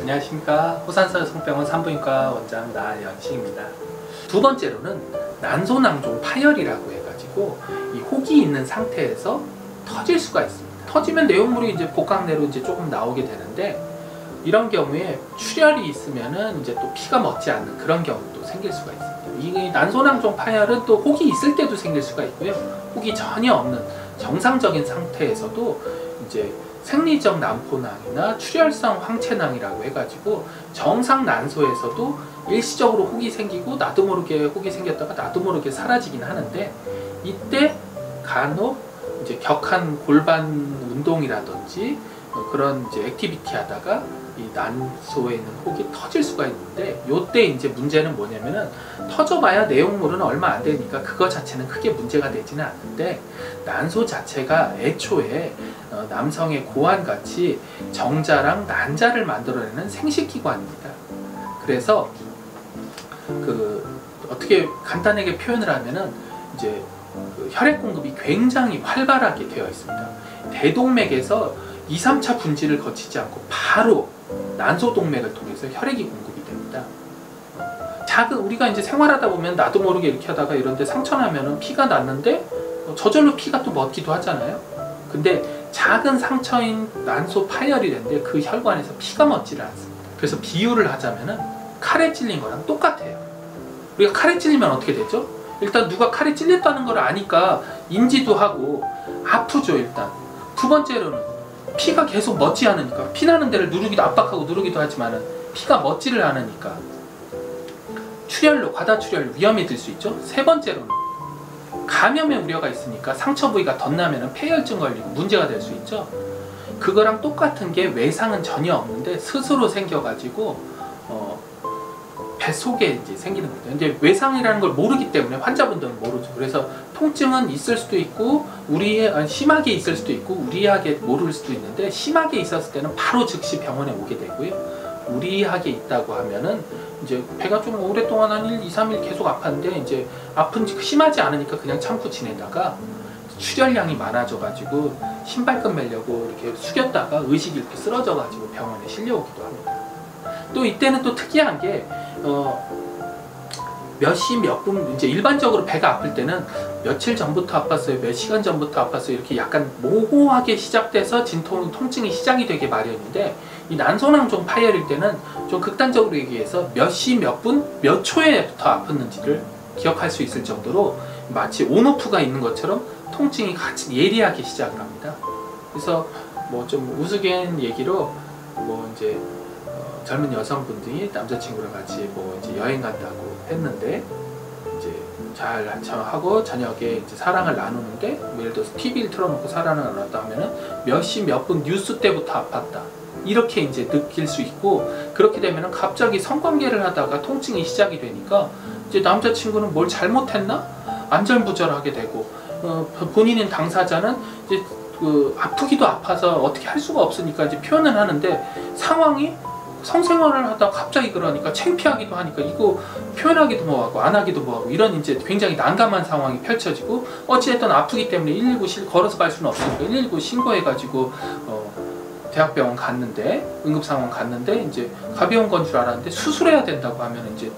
안녕하십니까. 호산서 성병원 산부인과 원장 나연식입니다. 두 번째로는 난소낭종 파열이라고 해가지고 이 혹이 있는 상태에서 터질 수가 있습니다. 터지면 내용물이 이제 복강내로 이제 조금 나오게 되는데, 이런 경우에 출혈이 있으면은 이제 또 피가 멎지 않는 그런 경우도 생길 수가 있습니다. 이 난소낭종 파열은 또 혹이 있을 때도 생길 수가 있고요. 혹이 전혀 없는 정상적인 상태에서도 이제 생리적 난포낭이나 출혈성 황체낭이라고 해가지고 정상 난소에서도 일시적으로 혹이 생기고 나도 모르게 혹이 생겼다가 나도 모르게 사라지긴 하는데, 이때 간혹 이제 격한 골반 운동이라든지 그런 이제 액티비티 하다가 이 난소에 있는 혹이 터질 수가 있는데, 요때 이제 문제는 뭐냐면은 터져봐야 내용물은 얼마 안 되니까 그거 자체는 크게 문제가 되지는 않는데, 난소 자체가 애초에 남성의 고환같이 정자랑 난자를 만들어내는 생식기관입니다. 그래서 어떻게 간단하게 표현을 하면은 이제 혈액 공급이 굉장히 활발하게 되어 있습니다. 대동맥에서 2, 3차 분지를 거치지 않고 바로 난소동맥을 통해서 혈액이 공급이 됩니다. 우리가 이제 생활하다 보면 나도 모르게 이렇게 하다가 이런데 상처 나면은 피가 났는데 저절로 피가 또 멎기도 하잖아요. 근데 작은 상처인 난소 파열이 됐는데 그 혈관에서 피가 멎지를 않습니다. 그래서 비유를 하자면은 칼에 찔린 거랑 똑같아요. 우리가 칼에 찔리면 어떻게 되죠? 일단 누가 칼에 찔렸다는 걸 아니까 인지도 하고 아프죠, 일단. 두 번째로는 피가 계속 멎지 않으니까, 피나는 데를 누르기도 압박하고 누르기도 하지만은 피가 멎지를 않으니까 출혈로, 과다출혈 위험이 들 수 있죠. 세 번째로는 감염의 우려가 있으니까 상처 부위가 덧나면은 폐혈증 걸리고 문제가 될 수 있죠. 그거랑 똑같은 게 외상은 전혀 없는데 스스로 생겨가지고 뱃속에 이제 생기는 거죠. 이제 외상이라는 걸 모르기 때문에 환자분들은 모르죠. 그래서 통증은 있을 수도 있고 심하게 있을 수도 있고 우리하게 모를 수도 있는데, 심하게 있었을 때는 바로 즉시 병원에 오게 되고요. 우리하게 있다고 하면은 이제 배가 좀 오랫동안 한 1, 2, 3일 계속 아팠는데 이제 아픈지 심하지 않으니까 그냥 참고 지내다가 출혈량이 많아져가지고 신발끈 매려고 이렇게 숙였다가 의식이 이렇게 쓰러져가지고 병원에 실려오기도 합니다. 또 이때는 또 특이한 게 몇 시 몇 분, 이제 일반적으로 배가 아플 때는 며칠 전부터 아팠어요, 몇 시간 전부터 아팠어요, 이렇게 약간 모호하게 시작돼서 통증이 시작이 되게 마련인데, 이 난소낭종 파열일 때는 좀 극단적으로 얘기해서 몇 시 몇 분, 몇 초에부터 아팠는지를 기억할 수 있을 정도로 마치 온오프가 있는 것처럼 통증이 같이 예리하게 시작을 합니다. 그래서 뭐 좀 우스갯 얘기로 뭐 이제 젊은 여성분들이 남자친구랑 같이 뭐 이제 여행 간다고 했는데, 이제 잘 하고 저녁에 이제 사랑을 나누는데, 뭐 예를 들어서 TV를 틀어놓고 사랑을 나눴다 하면은 몇 시 몇 분 뉴스 때부터 아팠다, 이렇게 이제 느낄 수 있고, 그렇게 되면은 갑자기 성관계를 하다가 통증이 시작이 되니까 이제 남자친구는 뭘 잘못했나? 안절부절하게 되고, 본인인 당사자는 이제 아프기도 아파서 어떻게 할 수가 없으니까 이제 표현을 하는데, 상황이 성생활을 하다 갑자기 그러니까 창피하기도 하니까 이거 표현하기도 뭐하고 안 하기도 뭐하고, 이런 이제 굉장히 난감한 상황이 펼쳐지고, 어찌됐든 아프기 때문에 119 걸어서 갈 수는 없으니까 119 신고해가지고 대학병원 갔는데, 응급상황 갔는데 이제 가벼운 건 줄 알았는데 수술해야 된다고 하면 이제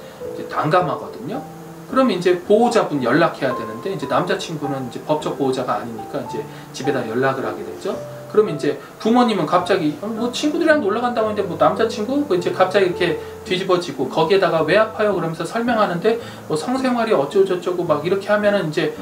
난감하거든요. 그러면 이제 보호자분 연락해야 되는데, 이제 남자친구는 이제 법적 보호자가 아니니까 이제 집에다 연락을 하게 되죠. 그럼 이제 부모님은 갑자기 뭐 친구들이랑 놀러 간다고 했는데 뭐 남자친구? 뭐 이제 갑자기 이렇게 뒤집어지고, 거기에다가 왜 아파요? 그러면서 설명하는데 뭐 성생활이 어쩌고저쩌고 막 이렇게 하면은 이제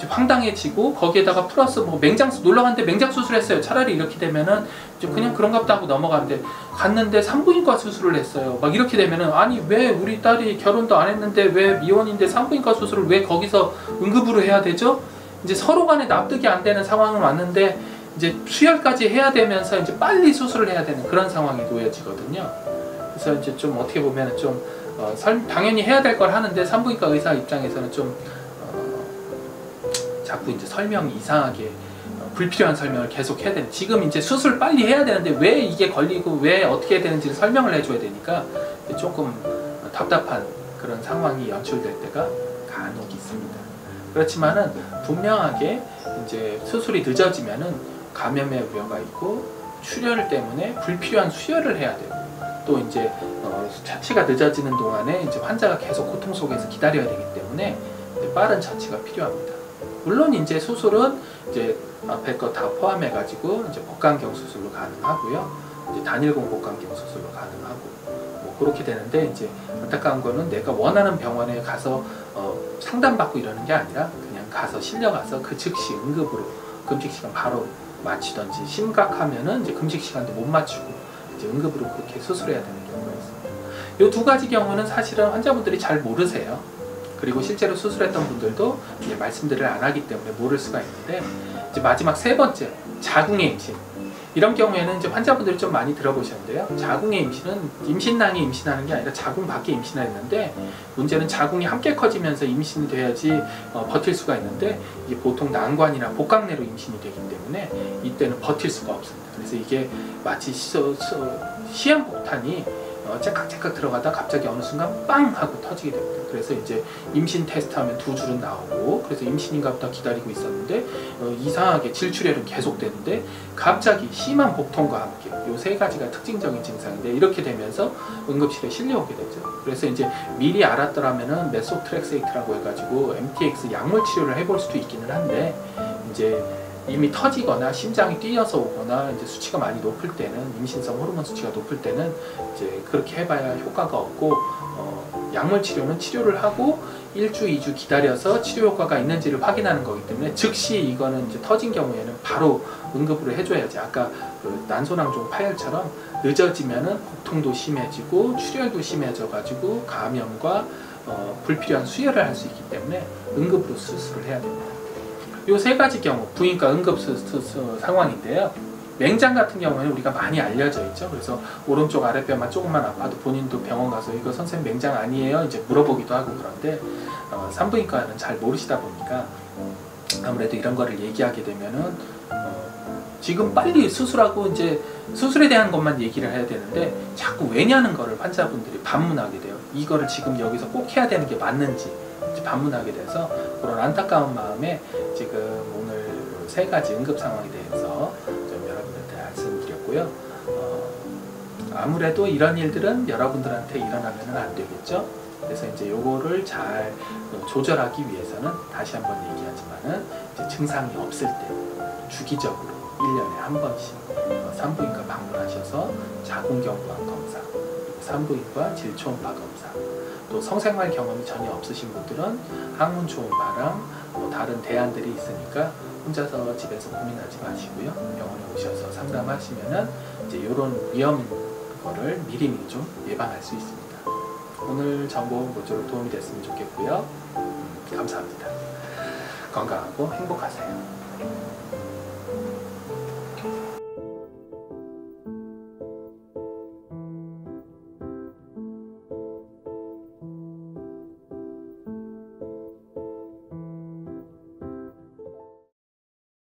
황당해지고, 거기에다가 플러스 뭐 놀러 갔는데 맹장 수술했어요. 차라리 이렇게 되면은 그냥 그런가 보다 하고 넘어가는데, 갔는데 산부인과 수술을 했어요. 막 이렇게 되면은, 아니 왜 우리 딸이 결혼도 안 했는데 왜 미혼인데 산부인과 수술을 왜 거기서 응급으로 해야 되죠? 이제 서로 간에 납득이 안 되는 상황은 왔는데, 이제 수혈까지 해야 되면서 이제 빨리 수술을 해야 되는 그런 상황이 놓여지거든요. 그래서 이제 좀 어떻게 보면 좀 당연히 해야 될 걸 하는데, 산부인과 의사 입장에서는 좀 자꾸 이제 설명이 이상하게 불필요한 설명을 계속 해야 되는, 지금 이제 수술 빨리 해야 되는데 왜 이게 걸리고 왜 어떻게 해야 되는지 설명을 해줘야 되니까 조금 답답한 그런 상황이 연출될 때가 간혹 있습니다. 그렇지만은 분명하게 이제 수술이 늦어지면은 감염의 우려가 있고, 출혈 때문에 불필요한 수혈을 해야 되고, 또 이제 처치가 늦어지는 동안에 이제 환자가 계속 고통 속에서 기다려야 되기 때문에 이제 빠른 처치가 필요합니다. 물론 이제 수술은 이제 앞에 거 다 포함해 가지고 이제 복강경 수술로 가능하고요. 이제 단일공 복강경 수술로 가능하고 뭐 그렇게 되는데, 이제 안타까운 거는 내가 원하는 병원에 가서 상담받고 이러는 게 아니라 그냥 가서 실려가서 그 즉시 응급으로 금식 시간 바로 마치던지, 심각하면은 이제 금식 시간도 못 맞추고 이제 응급으로 그렇게 수술해야 되는 경우가 있습니다. 이 두 가지 경우는 사실은 환자분들이 잘 모르세요. 그리고 실제로 수술했던 분들도 이제 말씀들을 안 하기 때문에 모를 수가 있는데, 이제 마지막 세 번째, 자궁의 임신. 이런 경우에는 이제 환자분들이 좀 많이 들어보셨는데요. 자궁의 임신은 임신낭이 임신하는 게 아니라 자궁 밖에 임신하는데, 문제는 자궁이 함께 커지면서 임신이 돼야지 버틸 수가 있는데, 이게 보통 난관이나 복강 내로 임신이 되기 때문에 이때는 버틸 수가 없습니다. 그래서 이게 마치 시한폭탄이 째깍째깍 들어가다 갑자기 어느 순간 빵 하고 터지게 됩니다. 그래서 이제 임신 테스트하면 두 줄은 나오고, 그래서 임신인가 보다 기다리고 있었는데 이상하게 질출혈은 계속되는데 갑자기 심한 복통과 함께 이 세 가지가 특징적인 증상인데, 이렇게 되면서 응급실에 실려오게 되죠. 그래서 이제 미리 알았더라면은 메소트렉세이트라고 해가지고 MTX 약물 치료를 해볼 수도 있기는 한데, 이제 이미 터지거나 심장이 뛰어서 오거나 이제 수치가 많이 높을 때는, 임신성 호르몬 수치가 높을 때는 이제 그렇게 해봐야 효과가 없고, 약물 치료는 치료를 하고 1주, 2주 기다려서 치료 효과가 있는지를 확인하는 거기 때문에, 즉시 이거는 이제 터진 경우에는 바로 응급으로 해줘야지. 아까 그 난소낭종 파열처럼 늦어지면은 고통도 심해지고 출혈도 심해져가지고 감염과 불필요한 수혈을 할 수 있기 때문에 응급으로 수술을 해야 됩니다. 이 세 가지 경우 부인과 응급 상황인데요. 맹장 같은 경우는 우리가 많이 알려져 있죠. 그래서 오른쪽 아랫배만 조금만 아파도 본인도 병원 가서 이거 선생님 맹장 아니에요? 이제 물어보기도 하고. 그런데 산부인과는 잘 모르시다 보니까 아무래도 이런 거를 얘기하게 되면은 지금 빨리 수술하고 이제 수술에 대한 것만 얘기를 해야 되는데, 자꾸 왜냐는 거를 환자분들이 반문하게 돼요. 이거를 지금 여기서 꼭 해야 되는 게 맞는지 반문하게 돼서, 그런 안타까운 마음에 지금 오늘 세 가지 응급 상황에 대해서 좀 여러분들한테 말씀드렸고요. 아무래도 이런 일들은 여러분들한테 일어나면 안 되겠죠. 그래서 이제 요거를 잘 조절하기 위해서는 다시 한번 얘기하지만은, 이제 증상이 없을 때 주기적으로 1년에 한 번씩 산부인과 방문하셔서 자궁경부암 검사, 산부인과 질초음파 검사, 또 성생활 경험이 전혀 없으신 분들은 항문 초음파랑 다른 대안들이 있으니까 혼자서 집에서 고민하지 마시고요. 병원에 오셔서 상담하시면은 이제 이런 위험 거를 미리미리 좀 예방할 수 있습니다. 오늘 정보 모쪼록 도움이 됐으면 좋겠고요. 감사합니다. 건강하고 행복하세요.